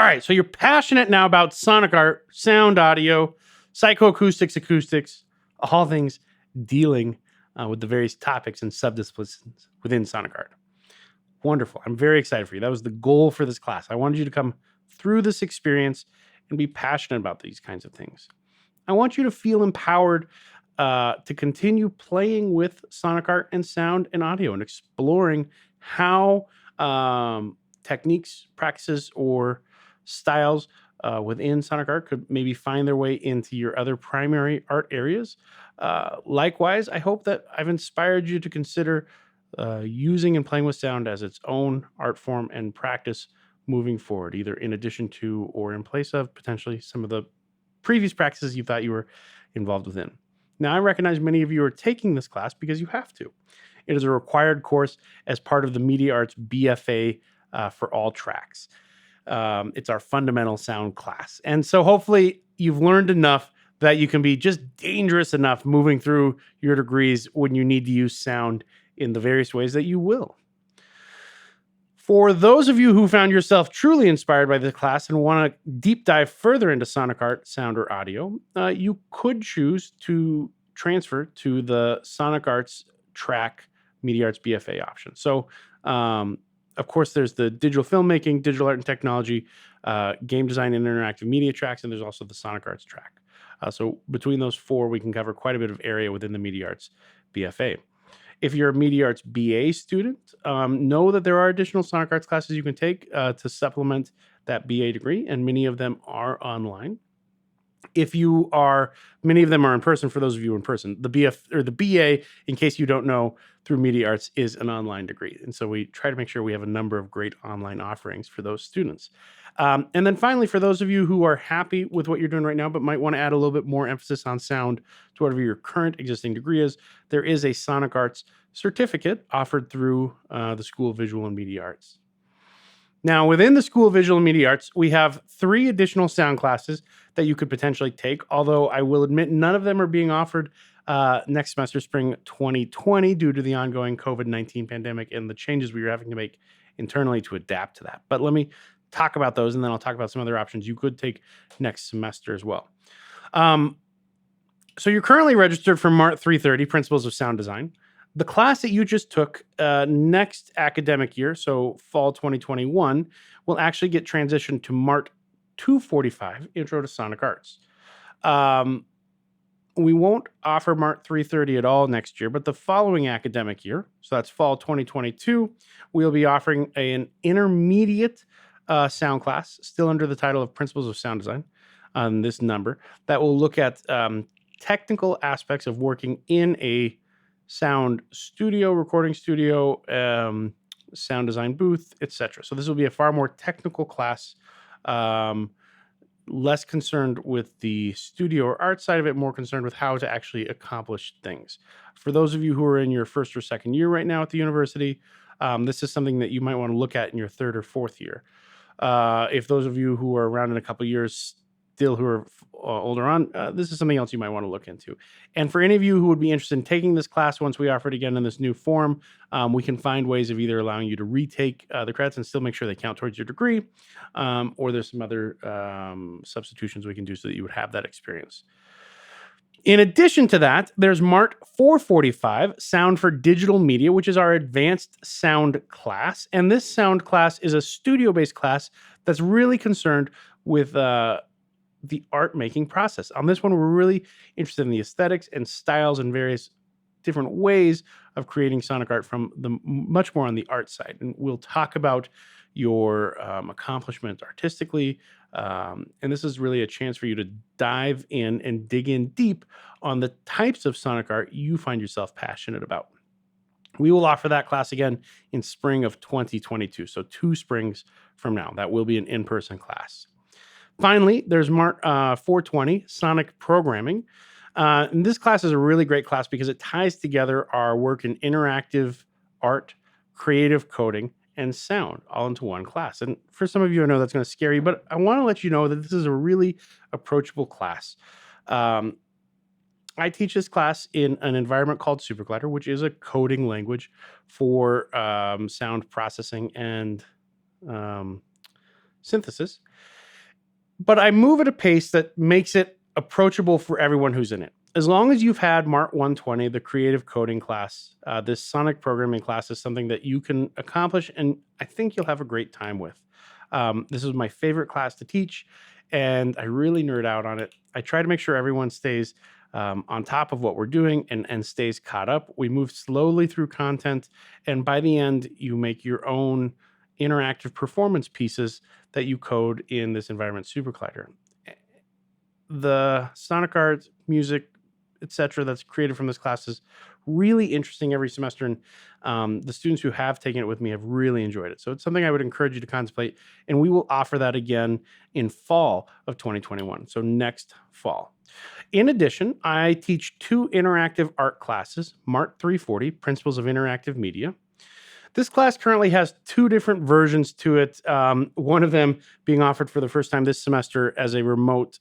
right, so you're passionate now about sonic art, sound, audio, psychoacoustics, acoustics, all things dealing with the various topics and subdisciplines within sonic art. Wonderful. I'm very excited for you. That was the goal for this class. I wanted you to come through this experience and be passionate about these kinds of things. I want you to feel empowered to continue playing with sonic art and sound and audio and exploring how techniques, practices, or styles within sonic art could maybe find their way into your other primary art areas. Likewise, I hope that I've inspired you to consider using and playing with sound as its own art form and practice moving forward, either in addition to or in place of potentially some of the previous practices you thought you were involved within. Now, I recognize many of you are taking this class because you have to. It is a required course as part of the Media Arts BFA for all tracks. It's our fundamental sound class. And so hopefully you've learned enough that you can be just dangerous enough moving through your degrees when you need to use sound in the various ways that you will. For those of you who found yourself truly inspired by this class and want to deep dive further into sonic art, sound, or audio, you could choose to transfer to the Sonic Arts track Media Arts BFA option. So, of course, there's the digital filmmaking, digital art and technology, game design and interactive media tracks, and there's also the Sonic Arts track. So between those four, we can cover quite a bit of area within the Media Arts BFA. If you're a Media Arts BA student, know that there are additional Sonic Arts classes you can take to supplement that BA degree, and many of them are online. If you are, many of them are in person for those of you in person. The BF or the BA, in case you don't know, through Media Arts is an online degree. And so we try to make sure we have a number of great online offerings for those students. And then finally, for those of you who are happy with what you're doing right now, but might want to add a little bit more emphasis on sound to whatever your current existing degree is, there is a Sonic Arts certificate offered through the School of Visual and Media Arts. Now, within the School of Visual and Media Arts, we have 3 additional sound classes that you could potentially take, although I will admit none of them are being offered next semester, spring 2020, due to the ongoing COVID-19 pandemic and the changes we are having to make internally to adapt to that. But let me talk about those, and then I'll talk about some other options you could take next semester as well. So you're currently registered for MART 330, Principles of Sound Design. The class that you just took next academic year, so fall 2021, will actually get transitioned to MART 245, Intro to Sonic Arts. We won't offer MART 330 at all next year, but the following academic year, so that's fall 2022, we'll be offering an intermediate sound class, still under the title of Principles of Sound Design, on this number, that will look at technical aspects of working in a sound studio, recording studio, sound design booth, etc. So this will be a far more technical class, less concerned with the studio or art side of it, more concerned with how to actually accomplish things. For those of you who are in your first or second year right now at the university, this is something that you might want to look at in your third or fourth year. If those of you who are around in a couple of years still who are older on, this is something else you might want to look into. And for any of you who would be interested in taking this class once we offer it again in this new form, we can find ways of either allowing you to retake the credits and still make sure they count towards your degree, or there's some other substitutions we can do so that you would have that experience. In addition to that, there's MART 445, Sound for Digital Media, which is our advanced sound class. And this sound class is a studio-based class that's really concerned with the art making process. On this one, we're really interested in the aesthetics and styles and various different ways of creating sonic art from the much more on the art side. And we'll talk about your accomplishments artistically. And this is really a chance for you to dive in and dig in deep on the types of sonic art you find yourself passionate about. We will offer that class again in spring of 2022. So 2 springs from now, that will be an in-person class. Finally, there's MART 420, Sonic Programming. And this class is a really great class because it ties together our work in interactive art, creative coding, and sound all into one class. And for some of you, I know that's going to scare you, but I want to let you know that this is a really approachable class. I teach this class in an environment called SuperCollider, which is a coding language for sound processing and synthesis. but I move at a pace that makes it approachable for everyone who's in it. As long as you've had Mart 120, the creative coding class, this sonic programming class is something that you can accomplish, and I think you'll have a great time with. This is my favorite class to teach, and I really nerd out on it. I try to make sure everyone stays on top of what we're doing and stays caught up. We move slowly through content, and by the end, you make your own interactive performance pieces that you code in this environment supercollider. The sonic art, music, etc., that's created from this class is really interesting every semester, and the students who have taken it with me have really enjoyed it. So it's something I would encourage you to contemplate, and we will offer that again in fall of 2021. So next fall. In addition, I teach 2 interactive art classes, Mart 340, Principles of Interactive Media. This class currently has 2 different versions to it. One of them being offered for the first time this semester as a remote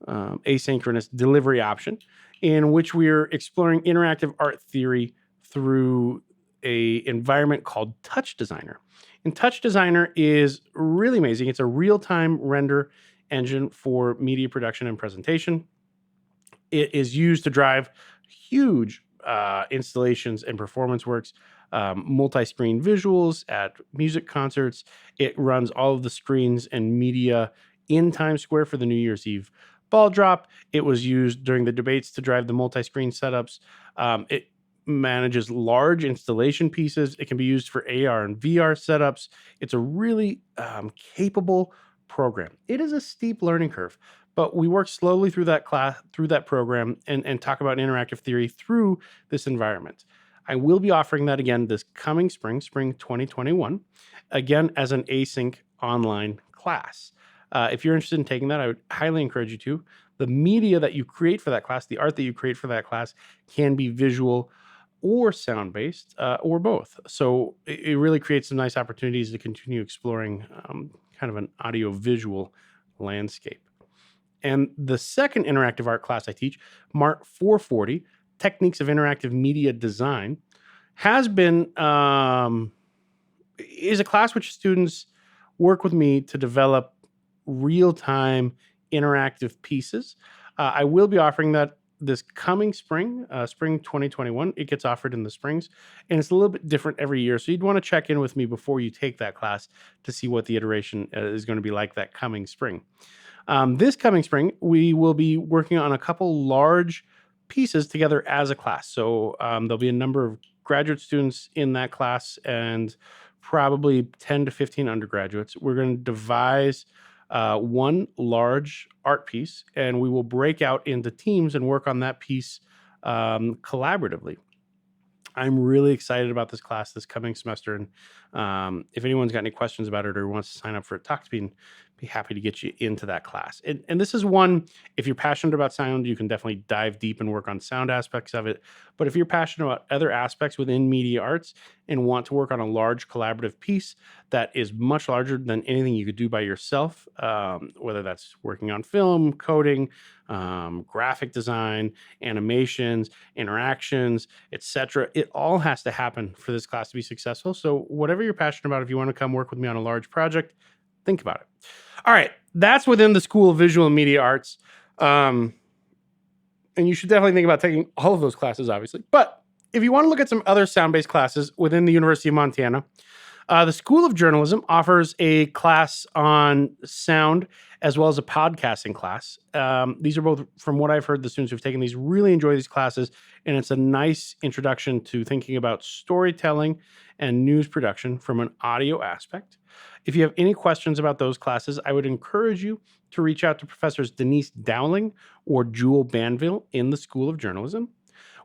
asynchronous delivery option, in which we're exploring interactive art theory through a environment called Touch Designer. And Touch Designer is really amazing. It's a real-time render engine for media production and presentation. It is used to drive huge installations and performance works, multi-screen visuals at music concerts. It runs all of the screens and media in Times Square for the New Year's Eve ball drop. It was used during the debates to drive the multi-screen setups. It manages large installation pieces. It can be used for AR and VR setups. It's a really capable program. It is a steep learning curve, but we work slowly through that class, through that program, and talk about interactive theory through this environment. I will be offering that again this coming spring 2021, again as an async online class. If you're interested in taking that, I would highly encourage you to. The media that you create for that class, the art that you create for that class, can be visual or sound-based, or both. So it really creates some nice opportunities to continue exploring kind of an audio-visual landscape. And the second interactive art class I teach, Mart 440, Techniques of Interactive Media Design, has been is a class which students work with me to develop real-time interactive pieces. I will be offering that this coming spring, spring 2021. It gets offered in the springs, and it's a little bit different every year. So you'd want to check in with me before you take that class to see what the iteration is going to be like that coming spring. This coming spring, we will be working on a couple large pieces together as a class. So there'll be a number of graduate students in that class and probably 10 to 15 undergraduates. We're going to devise one large art piece, and we will break out into teams and work on that piece collaboratively. I'm really excited about this class this coming semester, and if anyone's got any questions about it or wants to sign up for it, talk to me and be happy to get you into that class. And this is one, if you're passionate about sound, you can definitely dive deep and work on sound aspects of it. But if you're passionate about other aspects within media arts and want to work on a large collaborative piece that is much larger than anything you could do by yourself, whether that's working on film, coding, graphic design, animations, interactions, etc., it all has to happen for this class to be successful. So whatever you're passionate about, if you want to come work with me on a large project, think about it. All right, that's within the School of Visual and Media Arts. And you should definitely think about taking all of those classes, obviously. But if you want to look at some other sound-based classes within the University of Montana, the School of Journalism offers a class on sound as well as a podcasting class. These are both, from what I've heard, the students who've taken these really enjoy these classes, and it's a nice introduction to thinking about storytelling and news production from an audio aspect. If you have any questions about those classes, I would encourage you to reach out to Professors Denise Dowling or Jewel Banville in the School of Journalism.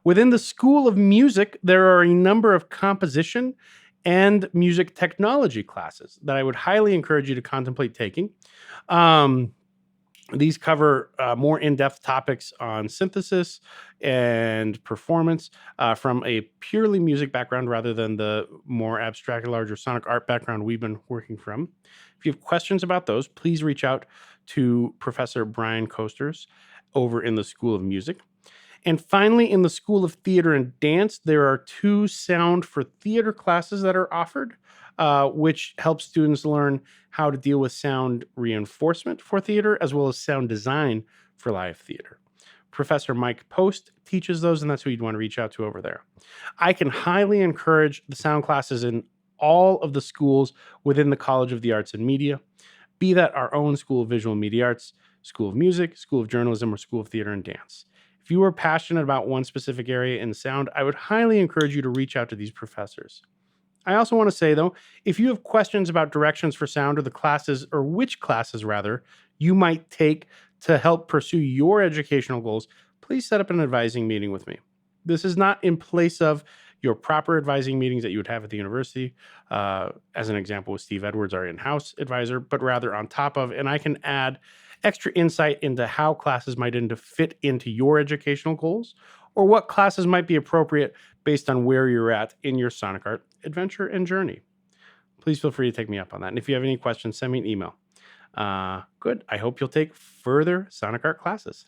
Within the School of Music, there are a number of composition and music technology classes that I would highly encourage you to contemplate taking. These cover more in-depth topics on synthesis and performance from a purely music background rather than the more abstract, larger sonic art background we've been working from. If you have questions about those, please reach out to Professor Brian Coasters over in the School of Music. And finally, in the School of Theater and Dance, there are 2 Sound for Theater classes that are offered, which help students learn how to deal with sound reinforcement for theater as well as sound design for live theater. Professor Mike Post teaches those, and that's who you'd want to reach out to over there. I can highly encourage the sound classes in all of the schools within the College of the Arts and Media, be that our own School of Visual and Media Arts, School of Music, School of Journalism, or School of Theater and Dance. If you are passionate about one specific area in sound, I would highly encourage you to reach out to these professors. I also want to say, though, if you have questions about directions for sound or the classes, or which classes rather, you might take to help pursue your educational goals, please set up an advising meeting with me. This is not in place of your proper advising meetings that you would have at the university, as an example with Steve Edwards, our in-house advisor, but rather on top of, and I can add extra insight into how classes might fit into your educational goals, or what classes might be appropriate based on where you're at in your Sonic Art adventure and journey. Please feel free to take me up on that. And if you have any questions, send me an email. Good. I hope you'll take further Sonic Art classes.